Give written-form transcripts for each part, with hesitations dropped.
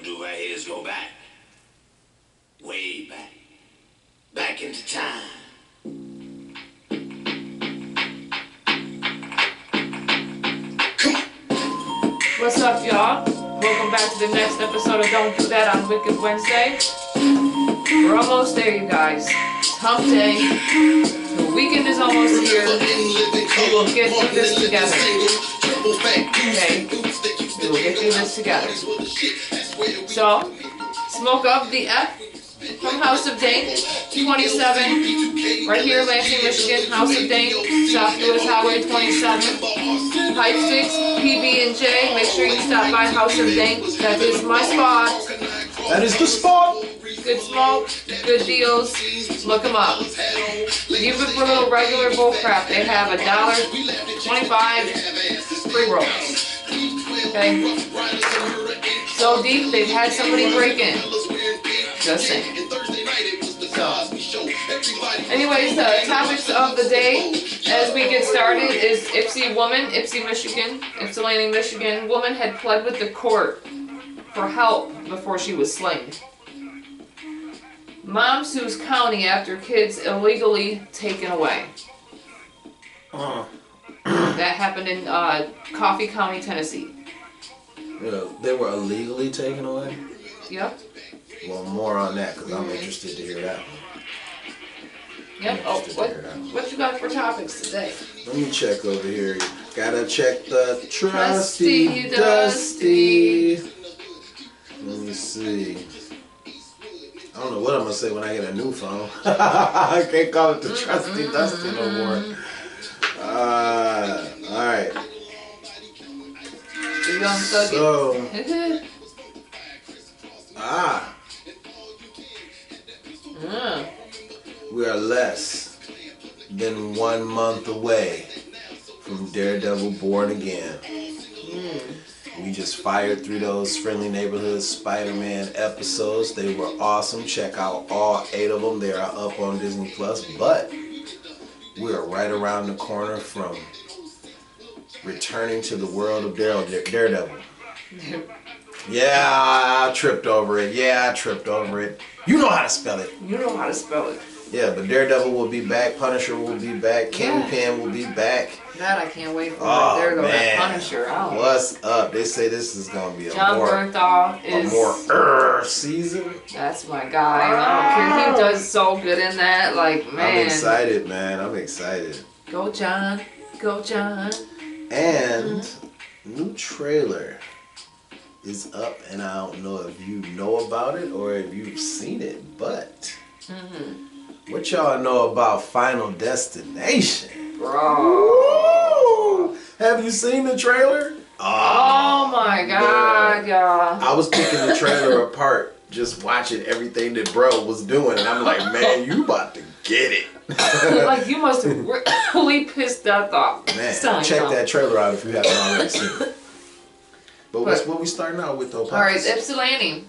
gonna do right here is go back. Way back. Back into time. What's up, y'all? Welcome back to the next episode of Don't Do That on Wicked Wednesday. We're almost there, you guys. It's hump day. The weekend is almost here. We will get through this together. Okay? We will get through this together. So, smoke up the F from House of Dank, 27, right here in Lansing, Michigan. House of Dank, South US Highway 27. Pipe Sticks, PB&J. Make sure you stop by House of Dank. That is my spot. That is the spot. Good smoke, good deals. Look them up. Even for little regular bullcrap, they have $1.25 free rolls. Okay? So deep, they've had somebody break in. Just saying. So, anyways, the topics of the day as we get started is Ypsilanti, Michigan. Woman had pled with the court for help before she was slain. Mom sues county after kids illegally taken away. That happened in Coffee County, Tennessee. Yeah, they were illegally taken away? Yep. Well, more on that, because I'm interested to hear that. Yep. Oh, what you got for topics today? Let me check over here. Gotta check the trusty dusty. Let me see. I don't know what I'm gonna say when I get a new phone. I can't call it the trusty dusty no more. Alright. So, we are less than 1 month away from Daredevil Born Again. We just fired through those Friendly Neighborhood Spider-Man episodes. They were awesome. Check out all 8 of them. They are up on Disney Plus. But we are right around the corner from returning to the world of Daredevil. Yeah, I tripped over it. You know how to spell it. Yeah, but Daredevil will be back. Punisher will be back. Kingpin will be back. That I can't wait for. Oh, Daredevil man. Punisher. Oh. What's up? They say this is going to be a John Bernthal is more season. That's my guy. I don't care. He does so good in that. Like, man. I'm excited, man. I'm excited. Go, John. Go, John. And new trailer is up, and I don't know if you know about it or if you've seen it, but what y'all know about Final Destination? Bro. Have you seen the trailer? Oh my God, y'all. I was picking the trailer apart, just watching everything that bro was doing, and I'm like, man, you about to get it. Like, you must have really pissed that off. Man, check that trailer out if you haven't already seen it. But what we starting out with though? Alright, Ypsilanti,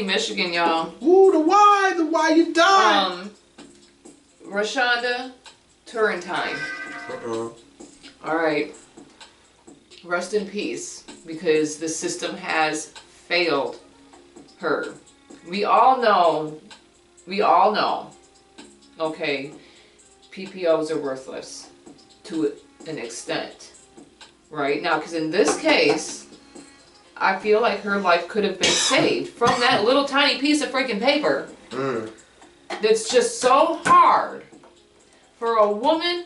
Michigan, y'all. Ooh, the why you died. Rashonda Turrentine. Alright. Rest in peace, because the system has failed her. We all know, okay, PPOs are worthless to an extent. Right? Now, because in this case, I feel like her life could have been saved from that little tiny piece of freaking paper. That's just so hard for a woman,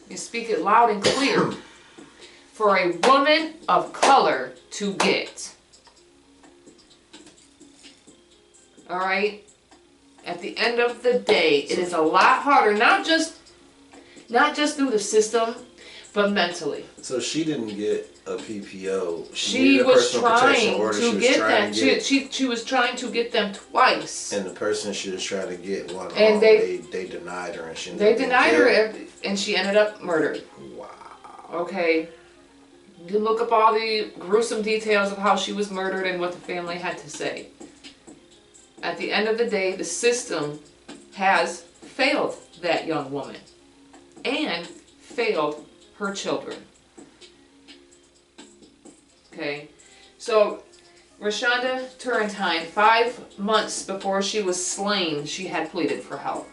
you speak it loud and clear, for a woman of color to get. Alright? At the end of the day, it is a lot harder, not just through the system, but mentally. So she didn't get a PPO. She was trying to get them. She was trying to get them twice. And the person she was trying to get one, and they denied her, and she and she ended up murdered. Wow. Okay. You look up all the gruesome details of how she was murdered and what the family had to say. At the end of the day, the system has failed that young woman and failed her children. Okay, so Rashonda Turrentine, 5 months before she was slain, she had pleaded for help.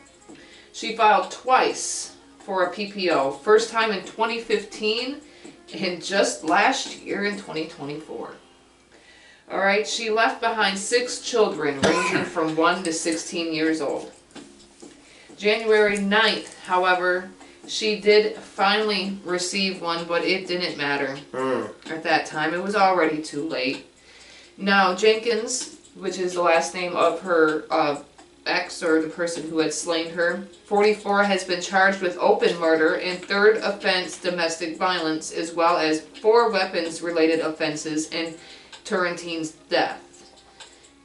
She filed twice for a PPO, first time in 2015 and just last year in 2024. Alright, she left behind 6 children ranging from 1 to 16 years old. January 9th, however, she did finally receive one, but it didn't matter at that time. It was already too late. Now, Jenkins, which is the last name of her ex, or the person who had slain her, 44, has been charged with open murder and third offense domestic violence, as well as 4 weapons-related offenses and Turrentine's death.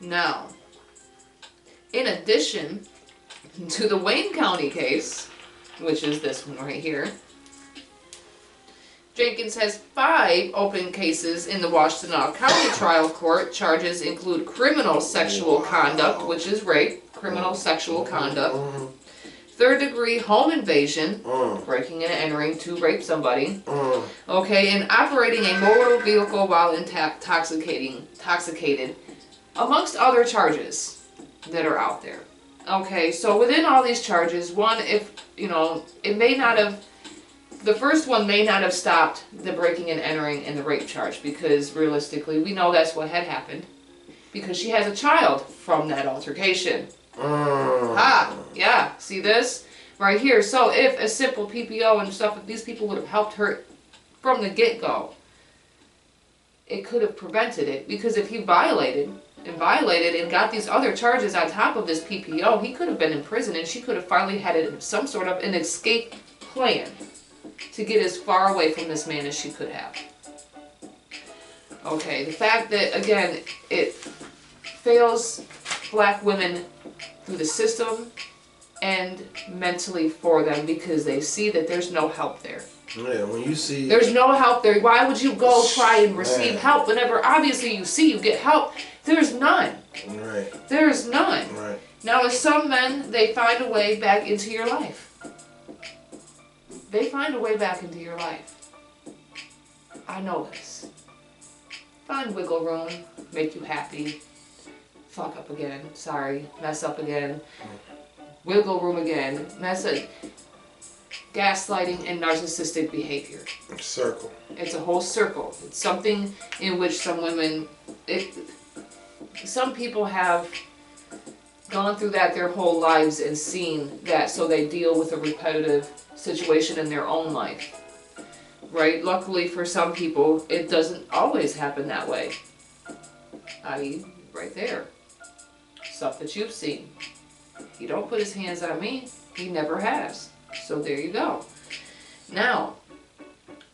Now, in addition to the Wayne County case, which is this one right here, Jenkins has 5 open cases in the Washtenaw County Trial Court. Charges include criminal sexual conduct, which is rape, criminal sexual conduct, third-degree home invasion, breaking and entering to rape somebody, okay, and operating a motor vehicle while intoxicated, amongst other charges that are out there. Okay, so within all these charges, one, if, you know, it may not have, the first one may not have stopped the breaking and entering and the rape charge, because realistically, we know that's what had happened, because she has a child from that altercation. Yeah, see this? Right here. So if a simple PPO and stuff, if these people would have helped her from the get-go, it could have prevented it, because if he violated and got these other charges on top of this PPO, he could have been in prison, and she could have finally had some sort of an escape plan to get as far away from this man as she could have. Okay, the fact that, again, it fails black women through the system and mentally for them, because they see that there's no help there. Yeah, when you see... There's no help there. Why would you go try and receive help whenever obviously you see you get help? There's none. Right. There's none. Right. Now, with some men, they find a way back into your life. They find a way back into your life. I know this. Find wiggle room, make you happy. Fuck up again, sorry, mess up again. Wiggle room again, mess up. Gaslighting and narcissistic behavior. Circle. It's a whole circle. It's something in which some women, some people have gone through that their whole lives and seen that, so they deal with a repetitive situation in their own life. Right? Luckily for some people, it doesn't always happen that way. I.e., right there. Stuff that you've seen. He don't put his hands on me. He never has. So there you go. Now,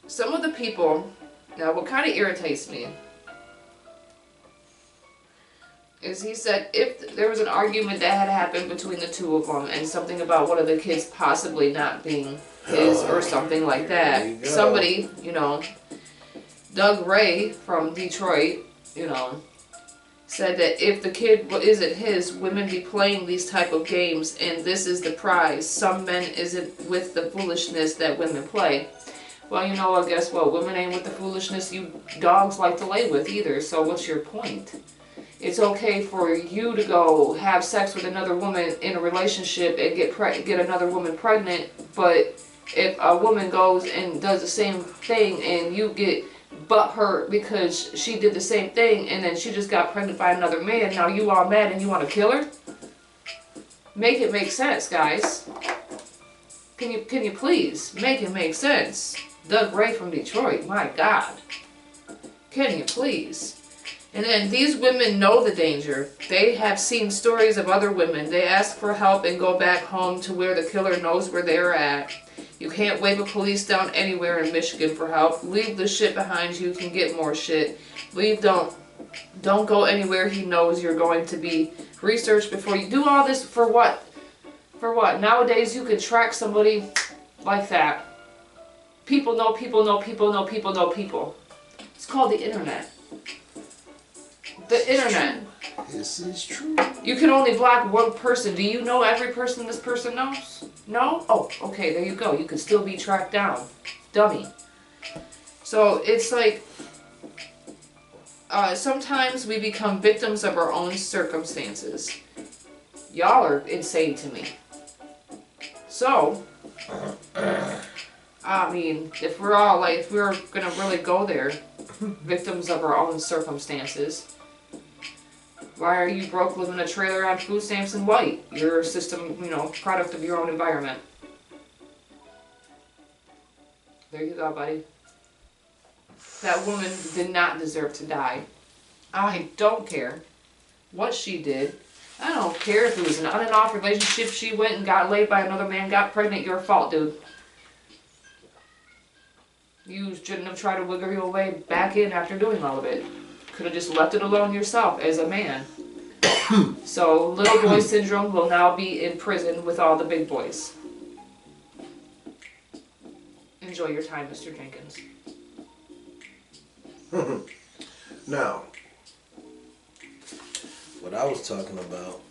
some of the people, now what kind of irritates me is he said if there was an argument that had happened between the two of them and something about one of the kids possibly not being his or something like that, somebody, you know, Doug Ray from Detroit, you know, said that if the kid isn't his, women be playing these type of games, and this is the prize. Some men isn't with the foolishness that women play. Well, you know what, guess what? Women ain't with the foolishness you dogs like to lay with either, so what's your point? It's okay for you to go have sex with another woman in a relationship and get another woman pregnant, but if a woman goes and does the same thing and you get butthurt because she did the same thing and then she just got pregnant by another man, now you all mad and you want to kill her? Make it make sense, guys. Can you please make it make sense? Doug Ray from Detroit, my God. Can you please? And then these women know the danger. They have seen stories of other women. They ask for help and go back home to where the killer knows where they're at. You can't wave a police down anywhere in Michigan for help. Leave the shit behind you. You can get more shit. Don't go anywhere he knows you're going to be. Research before you do all this. For what? For what? Nowadays you can track somebody like that. People know people know people know people know people. It's called the internet. The internet. This is true. You can only block one person. Do you know every person this person knows? No? Oh, okay, there you go. You can still be tracked down. Dummy. So, it's like, Sometimes we become victims of our own circumstances. Y'all are insane to me. So, I mean, if we're all like, if we're gonna really go there, victims of our own circumstances, why are you broke living in a trailer on food stamps and white? You're a system, product of your own environment. There you go, buddy. That woman did not deserve to die. I don't care what she did. I don't care if it was an on and off relationship, she went and got laid by another man, got pregnant, your fault, dude. You shouldn't have tried to wiggle your way back in after doing all of it. Could have just left it alone yourself as a man. So, little boy syndrome will now be in prison with all the big boys. Enjoy your time, Mr. Jenkins. Now, what I was talking about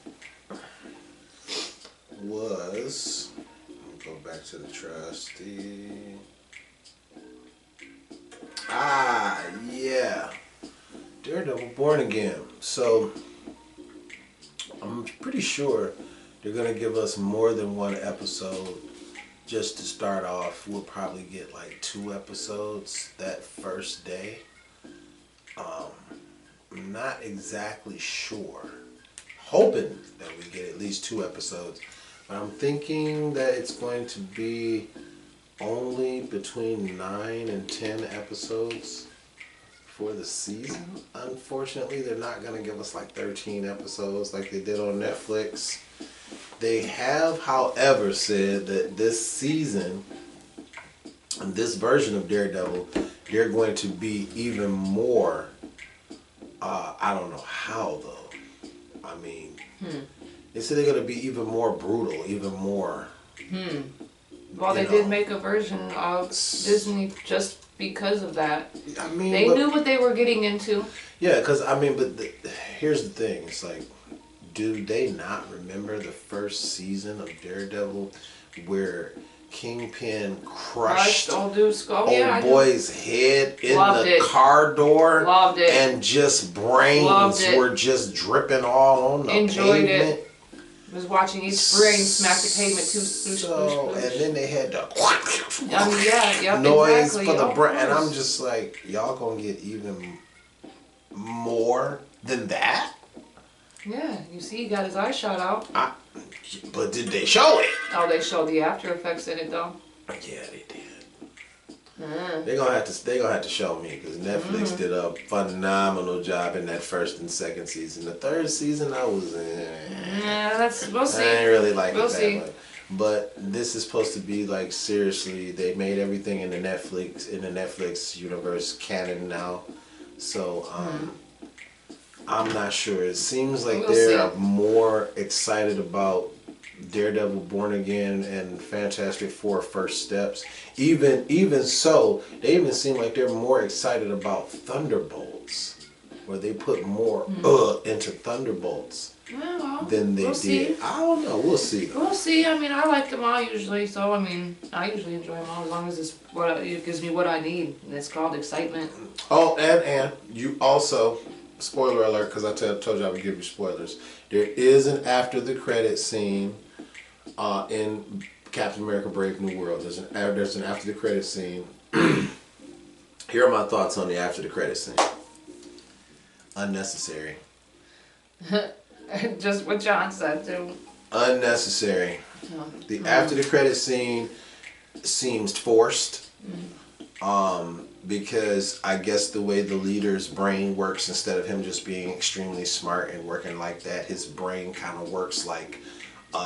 was, let me go back to the trustee. Yeah. Daredevil Born Again. So, I'm pretty sure they're going to give us more than one episode. Just to start off, we'll probably get like 2 episodes that first day. I'm not exactly sure. Hoping that we get at least 2 episodes. But I'm thinking that it's going to be only between 9 and 10 episodes for the season. Unfortunately, they're not going to give us like 13 episodes like they did on Netflix. They have, however, said that this season, and this version of Daredevil, they're going to be even more, I don't know how though. I mean, they said they're going to be even more brutal, even more. Well, they did make a version of Disney just because of that. I mean, they knew what they were getting into. Yeah, because, I mean, but here's the thing. It's like, do they not remember the first season of Daredevil where Kingpin crushed old dude's skull? Old boy's head in the car door? Loved it. And just brains were just dripping all on the Enjoyed pavement. it. Was watching each brain smack the pavement too. And then they had the noise for the brain. And I'm just like, y'all gonna get even more than that? Yeah, you see, he got his eye shot out. But did they show it? Oh, they showed the after effects in it though. Yeah, they did. They're gonna have to show me because Netflix did a phenomenal job in that first and second season. The third season, I was we'll see. I ain't really like we'll it see. that much. But this is supposed to be like seriously. They made everything in the Netflix universe canon now. So I'm not sure. It seems like they're more excited about Daredevil Born Again and Fantastic Four First Steps. Even so, they even seem like they're more excited about Thunderbolts, where they put more into Thunderbolts than they did. See. I don't know. We'll see. We'll see. I mean, I like them all usually, so I mean, I usually enjoy them all as long as it gives me what I need, and it's called excitement. Oh, and you also, spoiler alert, because I told you I would give you spoilers. There is an after the credit scene in Captain America: Brave New World. There's an after the credit scene. Here are my thoughts on the after the credit scene. Unnecessary. Just what John said too. Unnecessary. The after the credit scene seems forced. Because I guess the way the leader's brain works, instead of him just being extremely smart and working like that, his brain kind of works like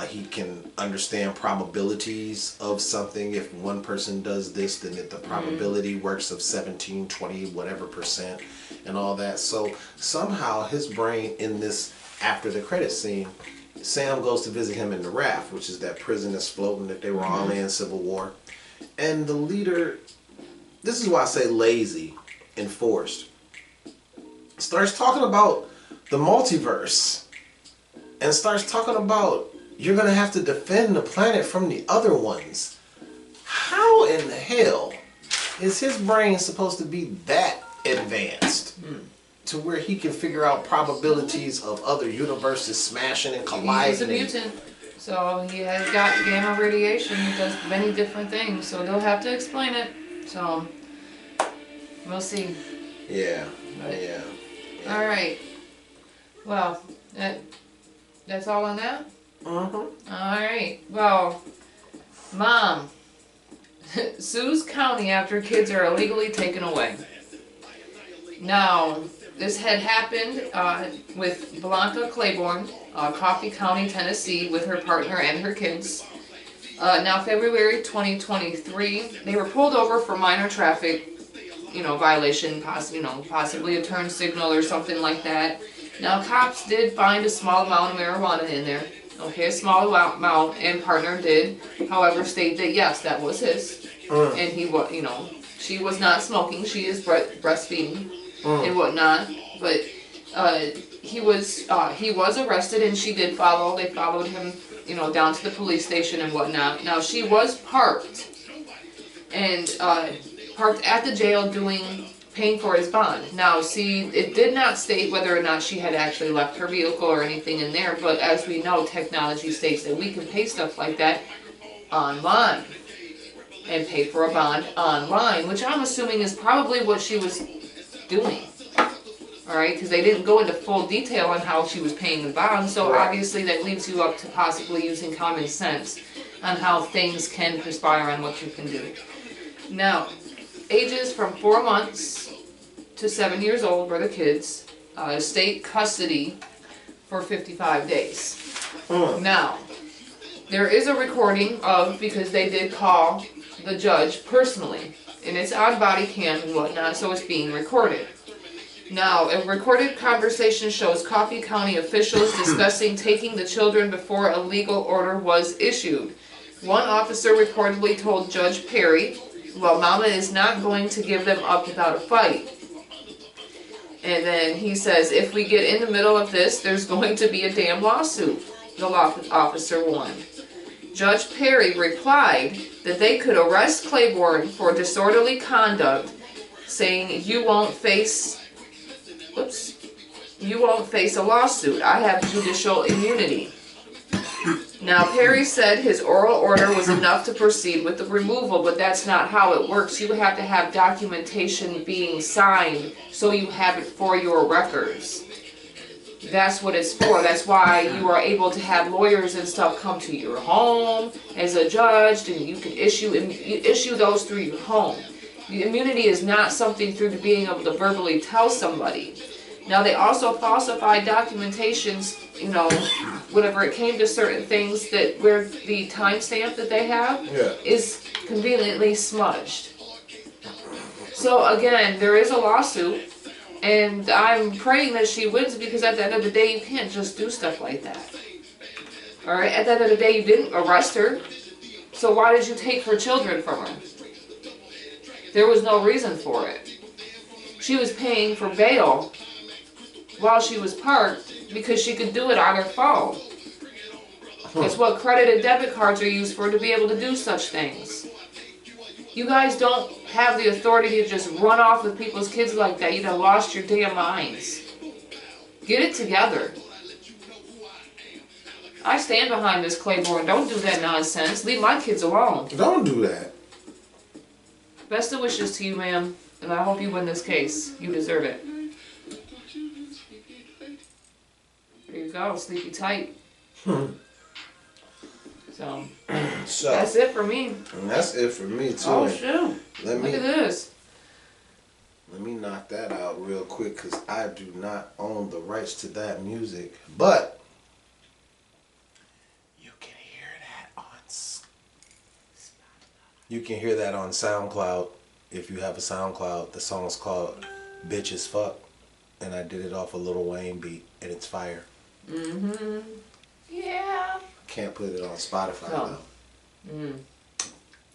he can understand probabilities of something. If one person does this, then the probability works of 17, 20, whatever percent and all that. So somehow his brain in this after the credit scene, Sam goes to visit him in the raft, which is that prison that's floating that they were all in Civil War. And the leader, this is why I say lazy and forced, starts talking about the multiverse and starts talking about you're going to have to defend the planet from the other ones. How in the hell is his brain supposed to be that advanced? to where he can figure out probabilities of other universes smashing and colliding. He's a mutant. So he has got gamma radiation. He does many different things. So they'll have to explain it. So we'll see. Yeah. Yeah. All right. Well, that's all on that? Uh-huh. All right. Well, Mom sues county after kids are illegally taken away. Now, this had happened with Blanca Claiborne, Coffee County, Tennessee, with her partner and her kids. Now, February 2023, they were pulled over for minor traffic, violation, possibly a turn signal or something like that. Now, cops did find a small amount of marijuana in there. Okay, a small amount, and partner did, however, state that yes, that was his. And he was, she was not smoking, she is breastfeeding and whatnot. But he was arrested, and she did follow. They followed him, down to the police station and whatnot. Now, she was parked at the jail paying for his bond. Now, see, it did not state whether or not she had actually left her vehicle or anything in there, but as we know, technology states that we can pay stuff like that online and pay for a bond online, which I'm assuming is probably what she was doing. Alright, because they didn't go into full detail on how she was paying the bond, so obviously that leaves you up to possibly using common sense on how things can perspire on what you can do. Now, ages from 4 months to 7 years old were the kids. State custody for 55 days. Now, there is a recording because they did call the judge personally, and it's on body cam and whatnot, so it's being recorded. Now, a recorded conversation shows Coffee County officials discussing taking the children before a legal order was issued. One officer reportedly told Judge Perry, "Well, Mama is not going to give them up without a fight." And then he says, "If we get in the middle of this, there's going to be a damn lawsuit," the officer warned. Judge Perry replied that they could arrest Claiborne for disorderly conduct, saying, you won't face a lawsuit. I have judicial immunity." Now, Perry said his oral order was enough to proceed with the removal, but that's not how it works. You have to have documentation being signed so you have it for your records. That's what it's for. That's why you are able to have lawyers and stuff come to your home as a judge, and you can issue those through your home. The immunity is not something through being able to verbally tell somebody. Now, they also falsified documentations, whenever it came to certain things where the timestamp that they have is conveniently smudged. So again, there is a lawsuit, and I'm praying that she wins, because at the end of the day, you can't just do stuff like that. Alright, at the end of the day, you didn't arrest her, so why did you take her children from her? There was no reason for it. She was paying for bail while she was parked because she could do it on her phone. That's what credit and debit cards are used for, to be able to do such things. You guys don't have the authority to just run off with people's kids like that. You'd have lost your damn minds. Get it together. I stand behind Miss Claiborne. Don't do that nonsense. Leave my kids alone. Don't do that. Best of wishes to you, ma'am, and I hope you win this case. You deserve it. There you go. Sleepy tight. So that's it for me. And that's it for me too. Oh shoot! Look at this. Let me knock that out real quick, because I do not own the rights to that music, but you can hear that on SoundCloud. If you have a SoundCloud, the song's called "Bitch as Fuck," and I did it off a Lil Wayne beat, and it's fire. Yeah. Can't put it on Spotify though.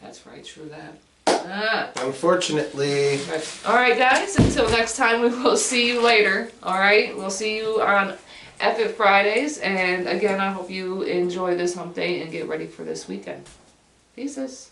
That's right, true that. Unfortunately. Alright guys, until next time, we will see you later. Alright, we'll see you on Epic Fridays, and again, I hope you enjoy this hump day and get ready for this weekend. Peace.